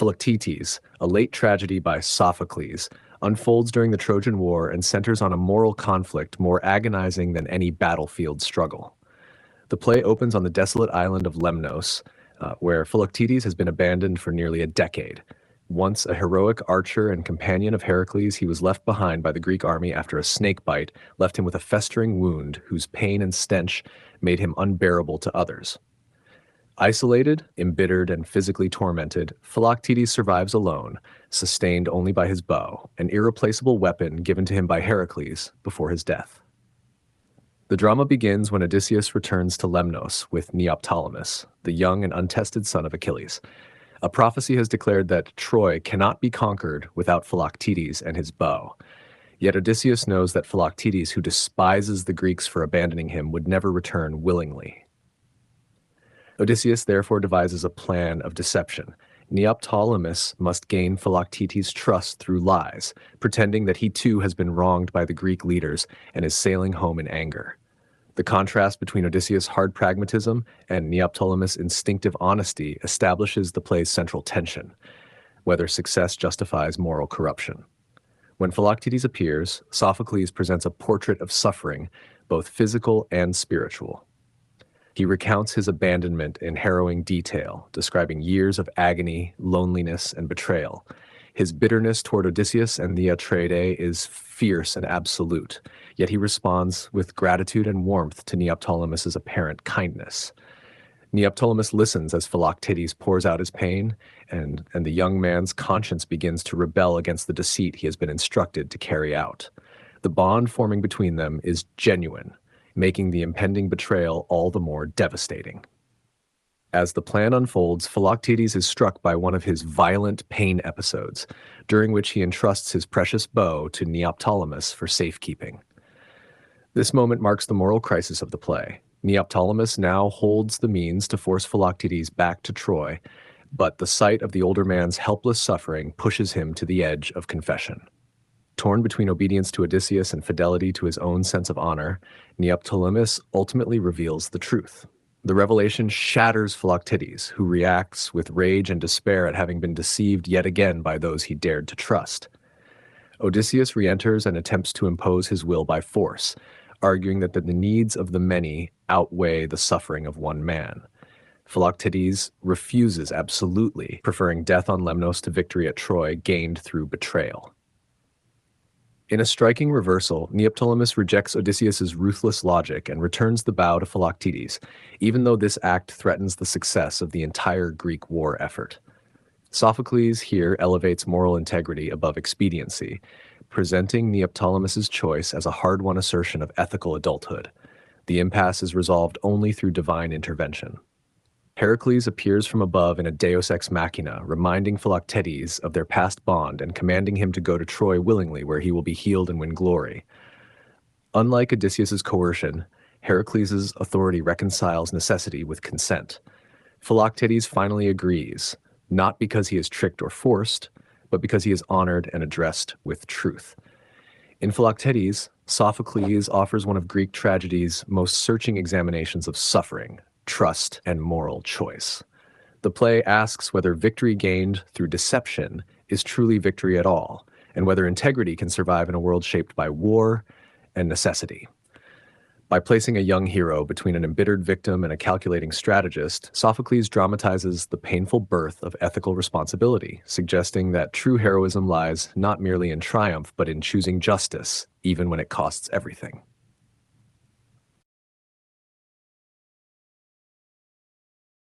Philoctetes, a late tragedy by Sophocles, unfolds during the Trojan War and centers on a moral conflict more agonizing than any battlefield struggle. The play opens on the desolate island of Lemnos, where Philoctetes has been abandoned for nearly a decade. Once a heroic archer and companion of Heracles, he was left behind by the Greek army after a snake bite left him with a festering wound whose pain and stench made him unbearable to others. Isolated, embittered, and physically tormented, Philoctetes survives alone, sustained only by his bow, an irreplaceable weapon given to him by Heracles before his death. The drama begins when Odysseus returns to Lemnos with Neoptolemus, the young and untested son of Achilles. A prophecy has declared that Troy cannot be conquered without Philoctetes and his bow. Yet Odysseus knows that Philoctetes, who despises the Greeks for abandoning him, would never return willingly. Odysseus therefore devises a plan of deception. Neoptolemus must gain Philoctetes' trust through lies, pretending that he too has been wronged by the Greek leaders and is sailing home in anger. The contrast between Odysseus' hard pragmatism and Neoptolemus' instinctive honesty establishes the play's central tension, whether success justifies moral corruption. When Philoctetes appears, Sophocles presents a portrait of suffering, both physical and spiritual. He recounts his abandonment in harrowing detail, describing years of agony, loneliness, and betrayal. His bitterness toward Odysseus and the Atreidae is fierce and absolute, yet he responds with gratitude and warmth to Neoptolemus' apparent kindness. Neoptolemus listens as Philoctetes pours out his pain, and the young man's conscience begins to rebel against the deceit he has been instructed to carry out. The bond forming between them is genuine, making the impending betrayal all the more devastating. As the plan unfolds, Philoctetes is struck by one of his violent pain episodes, during which he entrusts his precious bow to Neoptolemus for safekeeping. This moment marks the moral crisis of the play. Neoptolemus now holds the means to force Philoctetes back to Troy, but the sight of the older man's helpless suffering pushes him to the edge of confession. Torn between obedience to Odysseus and fidelity to his own sense of honor, Neoptolemus ultimately reveals the truth. The revelation shatters Philoctetes, who reacts with rage and despair at having been deceived yet again by those he dared to trust. Odysseus re-enters and attempts to impose his will by force, arguing that the needs of the many outweigh the suffering of one man. Philoctetes refuses absolutely, preferring death on Lemnos to victory at Troy gained through betrayal. In a striking reversal, Neoptolemus rejects Odysseus' ruthless logic and returns the bow to Philoctetes, even though this act threatens the success of the entire Greek war effort. Sophocles here elevates moral integrity above expediency, presenting Neoptolemus' choice as a hard-won assertion of ethical adulthood. The impasse is resolved only through divine intervention. Heracles appears from above in a deus ex machina, reminding Philoctetes of their past bond and commanding him to go to Troy willingly, where he will be healed and win glory. Unlike Odysseus' coercion, Heracles' authority reconciles necessity with consent. Philoctetes finally agrees, not because he is tricked or forced, but because he is honored and addressed with truth. In Philoctetes, Sophocles offers one of Greek tragedy's most searching examinations of suffering, trust, and moral choice. The play asks whether victory gained through deception is truly victory at all, and whether integrity can survive in a world shaped by war and necessity. By placing a young hero between an embittered victim and a calculating strategist, Sophocles dramatizes the painful birth of ethical responsibility, suggesting that true heroism lies not merely in triumph, but in choosing justice, even when it costs everything.